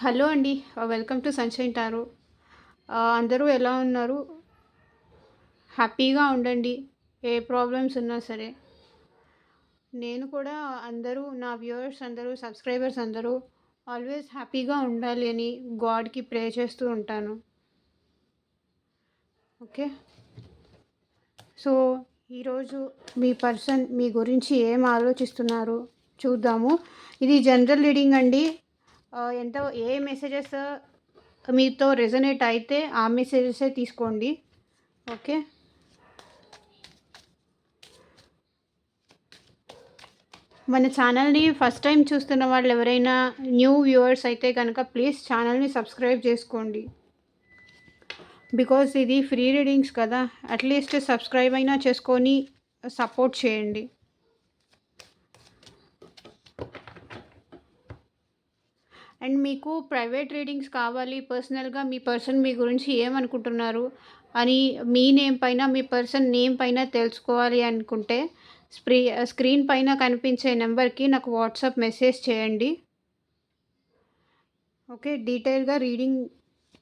Hello అండి. Welcome to sunshine tarot. అందరూ ఎలా ఉన్నారు? హ్యాపీగా ఉండండి. ఏ ప్రాబ్లమ్స్ ఉన్నా సరే. నేను కూడా అందరూ నా వ్యూవర్స్ అందరూ, సబ్‌స్క్రైబర్స్ అందరూ ఆల్వేస్ హ్యాపీగా ఉండాలి అని గాడ్‌కి ప్రే చేస్తూ ఉంటాను. ఓకే. సో, ఈరోజు మీ పర్సన్ మీ గురించి ఏం ఆలోచిస్తున్నారు చూద్దాము. ఇది జనరల్ రీడింగ్ అండి. ఎంత ఏ మెసేజెస్ మీతో రెజొనేట్ అయితే ఆ మెసేజెసే తీసుకోండి. ఓకే. మన ఛానల్‌ని ఫస్ట్ టైం చూస్తున్న వాళ్ళు ఎవరైనా న్యూ వ్యూవర్స్ అయితే కనుక ప్లీజ్ ఛానల్‌ని సబ్స్క్రైబ్ చేసుకోండి. బికాజ్ ఇది ఫ్రీ రీడింగ్స్ కదా! అట్‌లీస్ట్ సబ్స్క్రైబ్ అయినా చేసుకొని సపోర్ట్ చేయండి. అండ్ మీకు ప్రైవేట్ రీడింగ్స్ కావాలి, పర్సనల్‌గా మీ పర్సన్ మీ గురించి ఏమనుకుంటున్నారు అని మీ నేమ్ పైన, మీ పర్సన్ నేమ్ పైన తెలుసుకోవాలి అనుకుంటే స్క్రీన్ పైన కనిపించే నెంబర్‌కి నాకు వాట్సాప్ మెసేజ్ చేయండి. ఓకే. డీటెయిల్‌గా రీడింగ్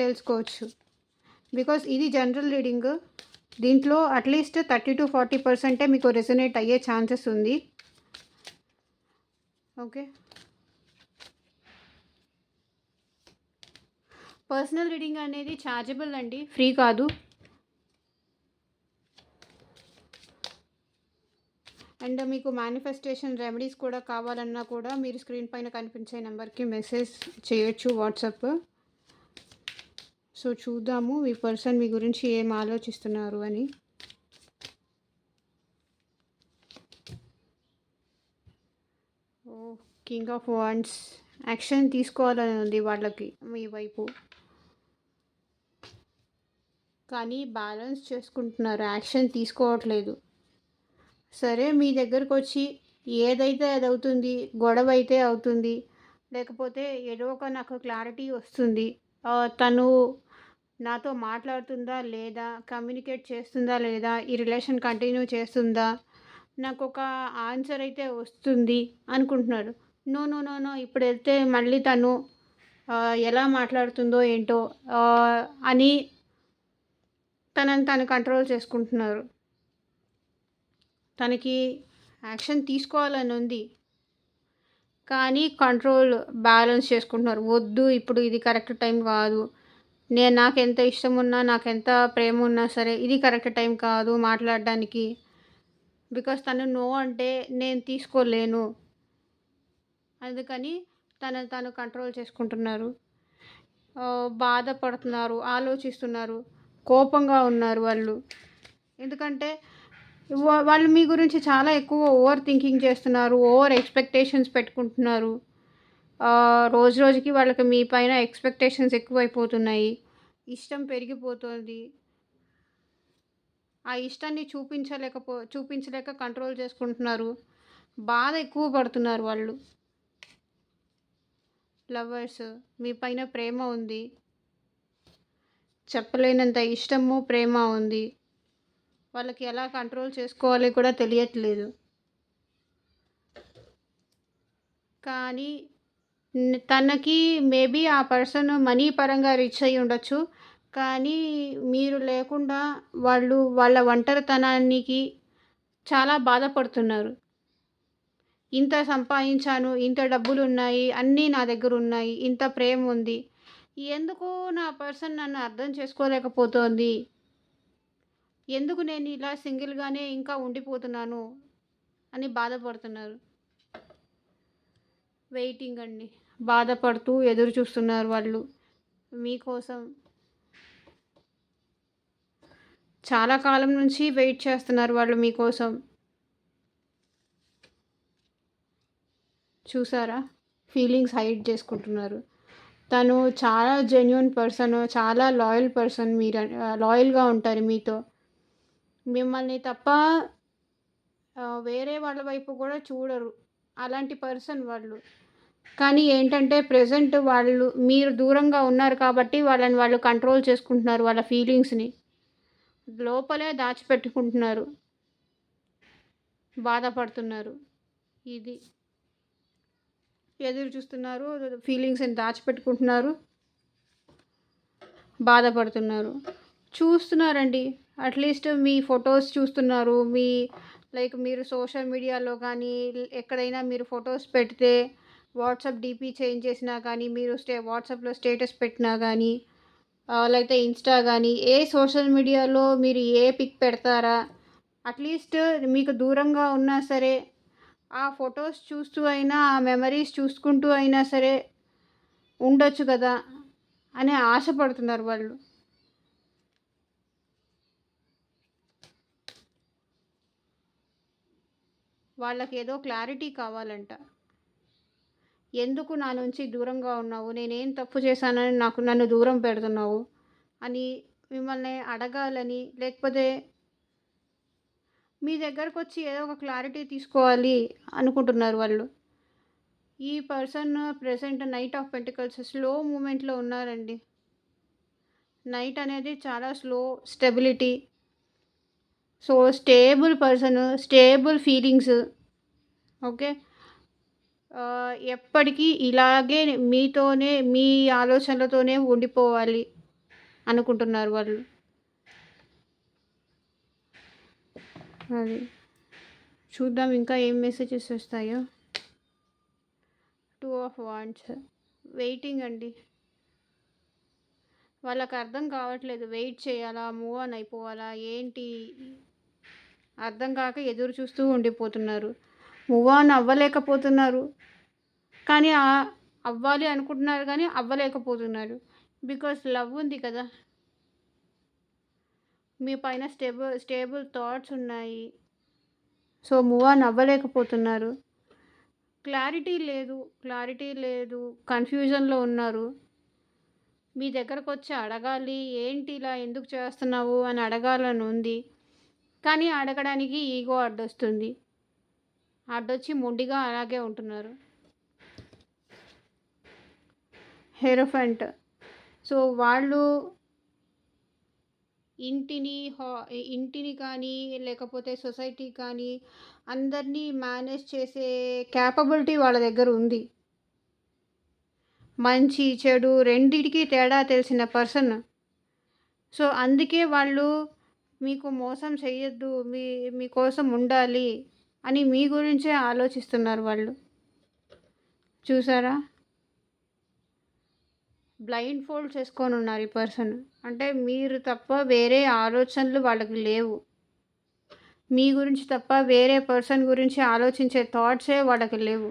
తెలుసుకోవచ్చు. బికాజ్ ఇది జనరల్ రీడింగ్. దీంట్లో అట్‌లీస్ట్ 30-40% మీకు రెసొనేట్ అయ్యే ఛాన్సెస్ ఉంది. ఓకే. పర్సనల్ రీడింగ్ అనేది ఛార్జబుల్ అండి, ఫ్రీ కాదు. అండ్ మీకు మేనిఫెస్టేషన్ రెమెడీస్ కూడా కావాలన్నా కూడా మీరు స్క్రీన్ పైన కనిపించే నెంబర్కి మెసేజ్ చేయొచ్చు వాట్సాప్. సో చూద్దాము మీ పర్సన్ మీ గురించి ఏం ఆలోచిస్తున్నారు అని. ఓ కింగ్ ఆఫ్ వాండ్స్. యాక్షన్ తీసుకోవాలని ఉంది వాళ్ళకి మీ వైపు, కానీ బ్యాలెన్స్ చేసుకుంటున్నారు, యాక్షన్ తీసుకోవట్లేదు. సరే మీ దగ్గరకు వచ్చి ఏదైతే అది అవుతుంది, గొడవ అయితే అవుతుంది, లేకపోతే ఏదో ఒక నాకు క్లారిటీ వస్తుంది. తను నాతో మాట్లాడుతుందా లేదా, కమ్యూనికేట్ చేస్తుందా లేదా, ఈ రిలేషన్ కంటిన్యూ చేస్తుందా, నాకు ఒక ఆన్సర్ అయితే వస్తుంది అనుకుంటున్నాడు. నో నో నో నో ఇప్పుడు వెళ్తే మళ్ళీ తను ఎలా మాట్లాడుతుందో ఏంటో అని తనని తను కంట్రోల్ చేసుకుంటున్నారు. తనకి యాక్షన్ తీసుకోవాలని ఉంది, కానీ కంట్రోల్ బ్యాలెన్స్ చేసుకుంటున్నారు. వద్దు ఇప్పుడు ఇది కరెక్ట్ టైం కాదు, నాకెంత ఇష్టం ఉన్నా, నాకెంత ప్రేమ ఉన్నా సరే ఇది కరెక్ట్ టైం కాదు మాట్లాడడానికి. బికాస్ తను నో అంటే నేను తీసుకోలేను, అందుకని తను కంట్రోల్ చేసుకుంటున్నారు. బాధపడుతున్నారు, ఆలోచిస్తున్నారు, కోపంగా ఉన్నారు వాళ్ళు. ఎందుకంటే వాళ్ళు మీ గురించి చాలా ఎక్కువ ఓవర్ థింకింగ్ చేస్తున్నారు, ఓవర్ ఎక్స్పెక్టేషన్స్ పెట్టుకుంటున్నారు. రోజు రోజుకి వాళ్ళకి మీ పైన ఎక్స్పెక్టేషన్స్ ఎక్కువైపోతున్నాయి, ఇష్టం పెరిగిపోతుంది. ఆ ఇష్టాన్ని చూపించలేక కంట్రోల్ చేసుకుంటున్నారు, బాధ ఎక్కువ పడుతున్నారు వాళ్ళు. లవర్స్, మీ పైన ప్రేమ ఉంది, చెప్పలేనంత ఇష్టము ప్రేమ ఉంది. వాళ్ళకి ఎలా కంట్రోల్ చేసుకోవాలి కూడా తెలియట్లేదు. కానీ తనకి మేబీ ఆ పర్సన్ మనీ పరంగా రిచ్ అయి ఉండొచ్చు, కానీ మీరు లేకుండా వాళ్ళు వాళ్ళ ఒంటరితనానికి చాలా బాధపడుతున్నారు. ఇంత సంపాదించాను, ఇంత డబ్బులు ఉన్నాయి, అన్నీ నా దగ్గర ఉన్నాయి, ఇంత ప్రేమ ఉంది, ఎందుకు నా పర్సన్ నన్ను అర్థం చేసుకోలేకపోతోంది, ఎందుకు నేను ఇలా సింగిల్గానే ఇంకా ఉండిపోతున్నాను అని బాధపడుతున్నారు. వెయిటింగ్ అండి, బాధపడుతూ ఎదురు చూస్తున్నారు వాళ్ళు మీకోసం. చాలా కాలం నుంచి వెయిట్ చేస్తున్నారు వాళ్ళు మీకోసం. చూసారా, ఫీలింగ్స్ హైడ్ చేసుకుంటున్నారు. తను చాలా జెన్యూన్ పర్సన్, చాలా లాయల్ పర్సన్. మీరు లాయల్గా ఉంటారు మీతో, మిమ్మల్ని తప్ప వేరే వాళ్ళ వైపు కూడా చూడరు, అలాంటి పర్సన్ వాళ్ళు. కానీ ఏంటంటే ప్రెజెంట్ మీరు దూరంగా ఉన్నారు కాబట్టి వాళ్ళు కంట్రోల్ చేసుకుంటున్నారు, వాళ్ళ ఫీలింగ్స్ని లోపలే దాచిపెట్టుకుంటున్నారు, బాధపడుతున్నారు. ఇది ఎదురు చూస్తున్నారు, ఫీలింగ్స్ని దాచిపెట్టుకుంటున్నారు, బాధపడుతున్నారు. చూస్తున్నారండి. అట్‌లీస్ట్ మీ ఫోటోస్ చూస్తున్నారు. మీరు సోషల్ మీడియాలో కానీ, ఎక్కడైనా మీరు ఫోటోస్ పెడితే వాట్సాప్ డీపీ చేంజ్ చేసినా కానీ, మీరు వాట్సాప్‌లో స్టేటస్ పెట్టినా గానీ, లేకపోతే ఇన్‌స్టా గానీ, ఏ సోషల్ మీడియాలో మీరు ఏ పిక్ పెడతారా? అట్‌లీస్ట్ మీకు దూరంగా ఉన్నా సరే, ఆ ఫోటోస్ చూస్తూ అయినా, ఆ మెమరీస్ చూసుకుంటూ అయినా సరే ఉండొచ్చు గదా! అని ఆశపడుతున్నారు వాళ్ళు. వాళ్ళకేదో క్లారిటీ కావాలంట. ఎందుకు నా నుంచి దూరంగా ఉన్నావు? నేనేం తప్పు చేశానని నన్ను దూరం పెడుతున్నావు? అని మిమ్మల్ని అడగాలని, లేకపోతే మీ దగ్గరకొచ్చి ఏదో ఒక క్లారిటీ తీసుకోవాలి అనుకుంటున్నారు వాళ్ళు. ఈ person present knight of pentacles slow మూవ్‌మెంట్‌లో ఉన్నారండి. నైట్ అనేది చాలా slow stability. So, stable person, stable feelings. Okay. ఎప్పటికీ ఇలాగే మీతోనే, మీ ఆలోచనలతోనే ఉండిపోవాలి అనుకుంటున్నారు వాళ్ళు. అది. చూద్దాం ఇంకా ఏం మెసేజెస్ వస్తాయో. 2 ఆఫ్ వాండ్స్. వెయిటింగ్ అండి. వాళ్ళకి అర్థం కావట్లేదు. వెయిట్ చేయాలా? మూవ్ ఆన్ అయిపోవాలా? ఏంటి? అర్థం కాక ఎదురు చూస్తూ ఉండిపోతున్నారు. Move on అవ్వలేకపోతున్నారు. కానీ అవ్వాలి అనుకుంటున్నారు కానీ అవ్వలేకపోతున్నారు. బికాజ్ లవ్ ఉంది కదా! మీ పైన స్టేబుల్ థాట్స్ ఉన్నాయి. సో, మూవ్ ఆన్ అవ్వలేకపోతున్నారు. క్లారిటీ లేదు. కన్‌ఫ్యూజన్‌లో ఉన్నారు. మీ దగ్గరకొచ్చి అడగాలి. ఏంటి ఇలా ఎందుకు చేస్తున్నావు అని అడగాలని ఉంది. కానీ అడగడానికి ఈగో అడ్డొస్తుంది. అడ్డొచ్చి మొండిగా అలాగే ఉంటున్నారు. హెరోఫెంట్. సో, వాళ్ళు ఇంటిని కానీ, లేకపోతే సొసైటీ కానీ అందరినీ మేనేజ్ చేసే కేపబిలిటీ వాళ్ళ దగ్గర ఉంది. మంచి, చెడు రెండిటికి తేడా తెలిసిన పర్సన్. సో, అందుకే వాళ్ళు మీకు మోసం చెయ్యొద్దు, మీకోసం ఉండాలి అని మీ గురించే ఆలోచిస్తున్నారు వాళ్ళు. చూసారా? బ్లైండ్ ఫోల్డ్ చేసుకొనున్నారు ఈ పర్సన్. అంటే మీరు తప్ప వేరే ఆలోచనలు వాళ్ళకి లేవు. మీ గురించి తప్ప వేరే పర్సన్ గురించి ఆలోచించే థాట్సే వాళ్ళకి లేవు.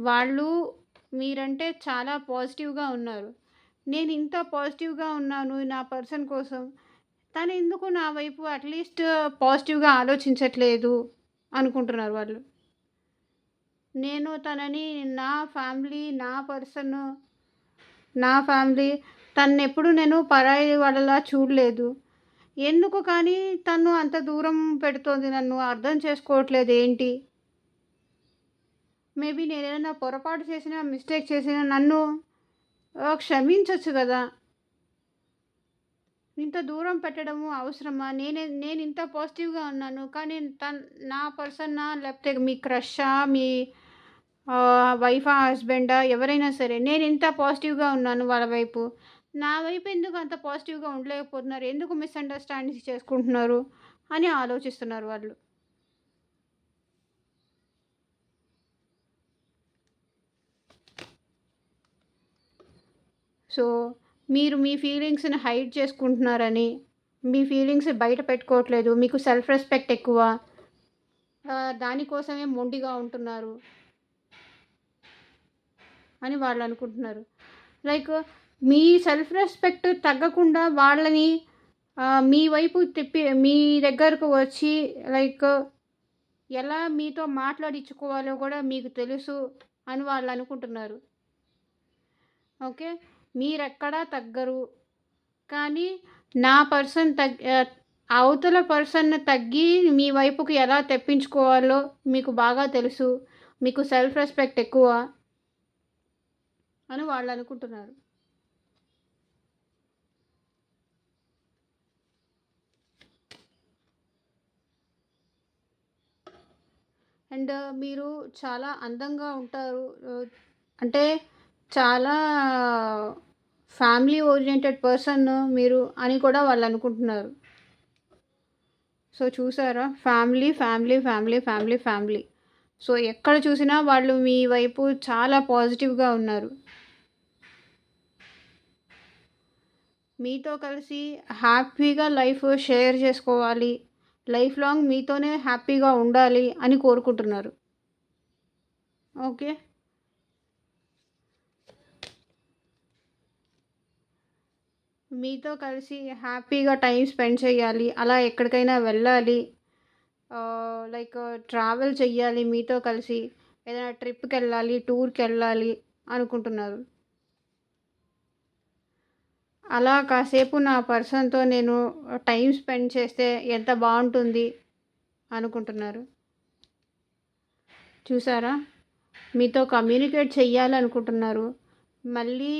వాళ్ళు మీరంటే చాలా పాజిటివ్‌గా ఉన్నారు. నేను ఇంత పాజిటివ్‌గా ఉన్నాను నా పర్సన్ కోసం. తను ఎందుకు నా వైపు అట్‌లీస్ట్ పాజిటివ్‌గా ఆలోచించట్లేదు అనుకుంటున్నారు వాళ్ళు. నేను తనని నా ఫ్యామిలీ, నా ఫ్యామిలీ తనెప్పుడు నేను పరాయి వాళ్ళలా చూడలేదు. ఎందుకు కానీ తను అంత దూరం పెడుతోంది నన్ను అర్థం చేసుకోవట్లేదు ఏంటి? మేబీ నేనేదైనా పొరపాటు చేసినా, మిస్టేక్ చేసినా నన్ను క్షమించొచ్చు గదా! ఇంత దూరం పెట్టడము అవసరమా? నేనింత పాజిటివ్‌గా ఉన్నాను. కానీ నా పర్సనా? లేకపోతే మీ క్రషా? మీ వైఫా? హస్బెండా? ఎవరైనా సరే నేనింత పాజిటివ్‌గా ఉన్నాను వాళ్ళ వైపు. నా వైపు ఎందుకు అంత పాజిటివ్‌గా ఉండలేకపోతున్నారు? ఎందుకు మిస్‌అండర్‌స్టాండింగ్స్ చేసుకుంటున్నారు? అని ఆలోచిస్తున్నారు వాళ్ళు. సో, మీరు మీ ఫీలింగ్స్‌ని హైడ్ చేసుకుంటున్నారని, మీ ఫీలింగ్స్ బయట పెట్టుకోవట్లేదు. మీకు సెల్ఫ్ రెస్పెక్ట్ ఎక్కువ. దానికోసమే మొండిగా ఉంటున్నారు అని వాళ్ళు అనుకుంటున్నారు. లైక్ మీ సెల్ఫ్ రెస్పెక్ట్ తగ్గకుండా వాళ్ళని మీ వైపు తిప్పి మీ దగ్గరకు వచ్చి లైక్ ఎలా మీతో మాట్లాడించుకోవాలో కూడా మీకు తెలుసు అని వాళ్ళు అనుకుంటున్నారు. ఓకే. మీరెక్కడా తగ్గరు. కానీ నా పర్సన్ అవతల పర్సన్ తగ్గి మీ వైపుకి ఎలా తెప్పించుకోవాలో మీకు బాగా తెలుసు. మీకు సెల్ఫ్ రెస్పెక్ట్ ఎక్కువ అని వాళ్ళు అనుకుంటున్నారు. అండ్ మీరు చాలా అందంగా ఉంటారు. అంటే చాలా ఫ్యామిలీ ఓరియెంటెడ్ పర్సన్ మీరు అని కూడా వాళ్ళనుకుంటున్నారు. సో చూసారా? Family, family, family, family, family. So ఎక్కడ చూసినా వాళ్ళు మీ వైపు చాలా పాజిటివ్‌గా ఉన్నారు. మీతో కలిసి హ్యాపీగా లైఫ్ షేర్ చేసుకోవాలి. లైఫ్ లాంగ్ మీతోనే హ్యాపీగా ఉండాలి అని కోరుకుంటున్నారు. ఓకే. మీతో కలిసి హ్యాపీగా టైమ్ స్పెండ్ చేయాలి. అలా ఎక్కడికైనా వెళ్ళాలి. లైక్ ట్రావెల్ చెయ్యాలి మీతో కలిసి. ఏదైనా ట్రిప్‌కెళ్ళాలి, టూర్‌కెళ్ళాలి అనుకుంటున్నారు. అలా కాసేపు నా పర్సన్‌తో నేను టైమ్ స్పెండ్ చేస్తే ఎంత బావుంటుంది అనుకుంటున్నారు. చూసారా? మీతో కమ్యూనికేట్ చెయ్యాలనుకుంటున్నారు. మళ్ళీ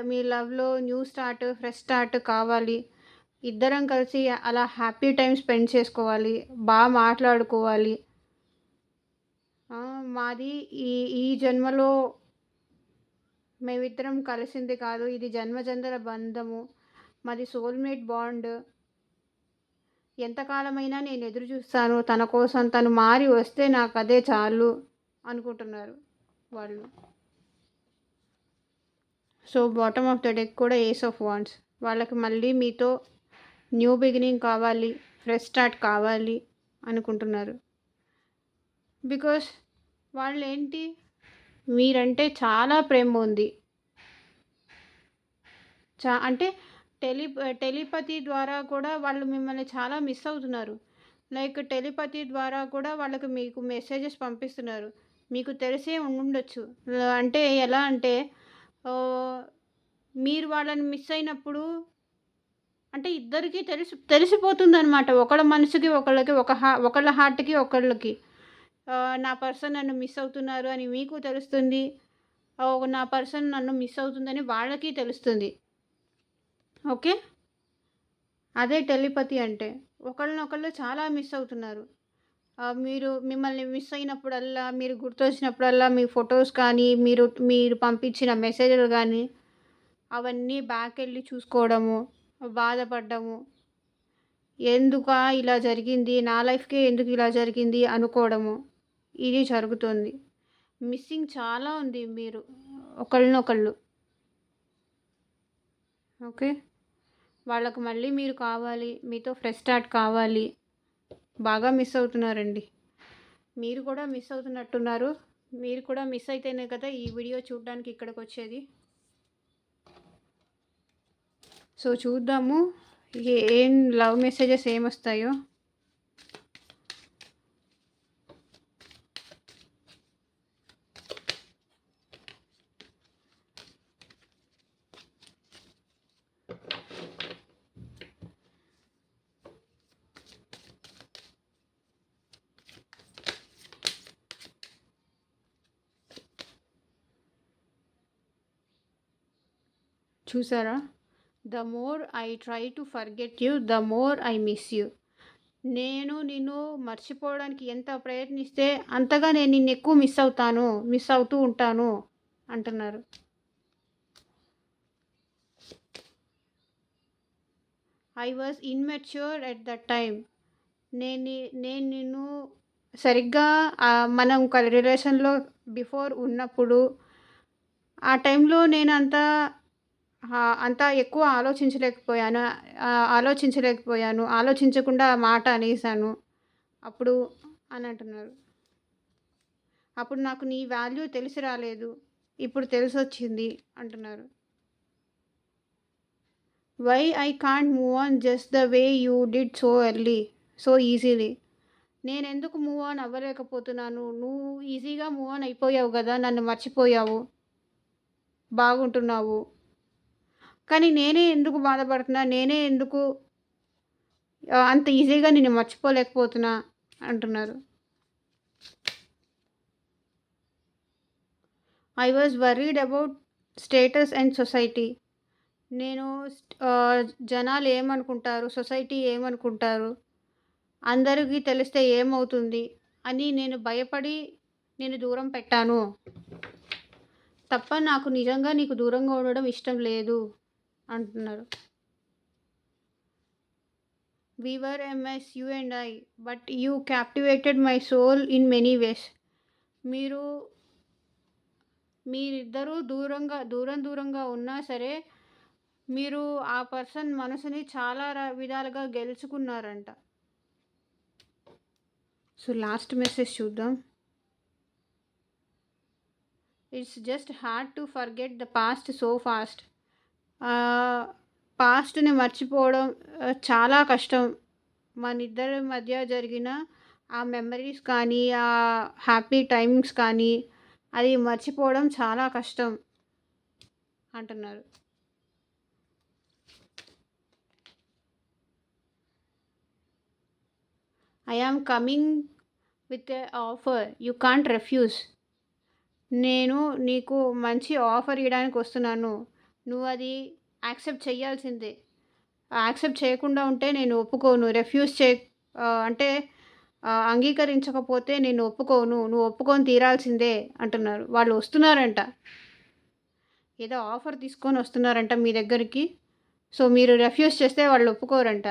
మీ లవ్‌లో న్యూ స్టార్ట్, ఫ్రెష్ స్టార్ట్ కావాలి. ఇద్దరం కలిసి అలా హ్యాపీ టైమ్ స్పెండ్ చేసుకోవాలి. మాట్లాడుకోవాలి. మాది ఈ ఈ జన్మలో మేమిద్దరం కలిసింది కాదు. ఇది జన్మజందర బంధము. మాది సోల్‌మేట్ బాండ్. ఎంతకాలమైనా నేను ఎదురు చూస్తాను తన కోసం. తను మారి వస్తే నాకదే చాలు అనుకుంటున్నారు వాళ్ళు. So bottom of the deck కూడా ఏస్ ఆఫ్ వాండ్స్. వాళ్ళకి మళ్ళీ మీతో న్యూ బిగినింగ్ కావాలి. ఫ్రెష్ స్టార్ట్ కావాలి అనుకుంటున్నారు. బికాస్ వాళ్ళేంటి మీరంటే చాలా ప్రేమ ఉంది. అంటే టెలిపతి ద్వారా కూడా వాళ్ళు మిమ్మల్ని చాలా మిస్ అవుతున్నారు. లైక్ టెలిపతి ద్వారా కూడా మీకు మెసేజెస్ పంపిస్తున్నారు. మీకు తెలిసే ఉండుండొచ్చు. అంటే ఎలా అంటే మీరు వాళ్ళని మిస్ అయినప్పుడు అంటే ఇద్దరికీ తెలిసిపోతుందనమాట. ఒకళ్ళ మనసుకి ఒకళ్ళకి ఒకళ్ళ హార్ట్‌కి ఒకళ్ళకి. నా పర్సన్ నన్ను మిస్ అవుతున్నారు అని మీకు తెలుస్తుంది. నా పర్సన్ నన్ను మిస్ అవుతుందని వాళ్ళకి తెలుస్తుంది. ఓకే. అదే టెలిపతి అంటే. ఒకళ్ళనొకళ్ళు చాలా మిస్ అవుతున్నారు. మీరు మిమ్మల్ని మిస్ అయినప్పుడల్లా, మీరు గుర్తొచ్చినప్పుడల్లా మీ ఫోటోస్ కానీ, మీరు పంపించిన మెసేజ్‌లు గానీ, అవన్నీ బ్యాకెళ్ళి చూసుకోవడము, బాధపడ్డము. ఎందుకా ఇలా జరిగింది? నా లైఫ్‌కే ఎందుకు ఇలా జరిగింది అనుకోవడము. ఇది జరుగుతుంది. మిస్సింగ్ చాలా ఉంది మీరు ఒకళ్ళనొకళ్ళు. ఓకే. వాళ్ళకి మళ్ళీ మీరు కావాలి. మీతో ఫ్రెష్ స్టార్ట్ కావాలి. బాగా మిస్ అవుతున్నారండి. మీరు కూడా మిస్ అవుతున్నట్టున్నారు. మీరు కూడా మిస్ అయితేనే కదా ఈ వీడియో చూడడానికి ఇక్కడికొచ్చేది. సో చూద్దాము ఏం లవ్ మెసేజెస్ ఏమొస్తాయో. చూసారా? The more I try to forget you, the more I miss you. నేను నిన్ను మర్చిపోవడానికి ఎంత ప్రయత్నిస్తే అంతగా నేను నిన్ను ఎక్కువ మిస్ అవుతూ ఉంటాను అంటున్నారు. I was immature at that time. నేను నిన్ను సరిగ్గా మనం ఒక రిలేషన్‌లో బిఫోర్ ఉన్నప్పుడు ఆ టైంలో నేను అంత ఎక్కువ ఆలోచించకుండా ఆ మాట అనేసాను అప్పుడు అని అంటున్నారు. అప్పుడు నాకు నీ వాల్యూ తెలిసి రాలేదు. ఇప్పుడు తెలిసొచ్చింది అంటున్నారు. Why I can't move on just the way you did so early, so easily. నేనెందుకు మూవ్ ఆన్ అవ్వలేకపోతున్నాను? నువ్వు ఈజీగా మూవ్ ఆన్ అయిపోయావు గదా! నన్ను మర్చిపోయావు. బాగుంటున్నావు. కానీ నేనే ఎందుకు బాధపడుతున్నా? నేనే ఎందుకు అంత ఈజీగా నిన్ను మర్చిపోలేకపోతున్నా అంటున్నారు. I was worried about status and society. నేను జనాలు ఏమనుకుంటారు? సొసైటీ ఏమనుకుంటారు? అందరికీ తెలిస్తే ఏమవుతుంది? అని నేను భయపడి నేను దూరం పెట్టాను తప్ప నాకు నిజంగా నీకు దూరంగా ఉండడం ఇష్టం లేదు అంటున్నారు. We were a mess, you and I, but you captivated my soul in many ways. మీరు మీరిద్దరూ దూరంగా ఉన్నా సరే, మీరు ఆ పర్సన్ మనసుని చాలా విధాలుగా గెలుచుకున్నారంట. సో, లాస్ట్ మెసేజ్ చూద్దాం. It's just hard to forget the past so fast. పాస్ట్‌ని మర్చిపోవడం చాలా కష్టం. మనిద్దరి మధ్య జరిగిన ఆ మెమరీస్ కానీ, ఆ హ్యాపీ టైమింగ్స్ కానీ, అది మర్చిపోవడం చాలా కష్టం అంటున్నారు. I am coming with a offer you can't refuse. నేను నీకు మంచి ఆఫర్ ఇవ్వడానికి వస్తున్నాను. నువ్వు అది యాక్సెప్ట్ చేయాల్సిందే. యాక్సెప్ట్ చేయకుండా ఉంటే నేను ఒప్పుకోను. అంటే అంగీకరించకపోతే నేను ఒప్పుకోను. నువ్వు ఒప్పుకొని తీరాల్సిందే అంటున్నారు. వాళ్ళు వస్తున్నారంట. ఏదో ఆఫర్ తీసుకొని వస్తున్నారంట మీ దగ్గరికి. సో, మీరు రిఫ్యూజ్ చేస్తే వాళ్ళు ఒప్పుకోరంట.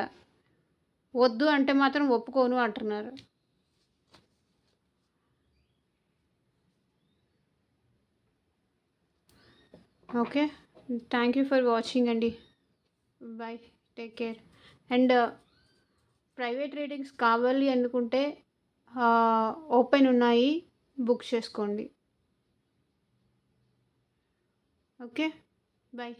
వద్దు అంటే మాత్రం ఒప్పుకోను అంటున్నారు. Okay. Thank you for watching అండి. Bye. Take care. And private readings కావాలి అనుకుంటే ఓపెన్ ఉన్నాయి, బుక్ చేసుకోండి. ఓకే. బాయ్.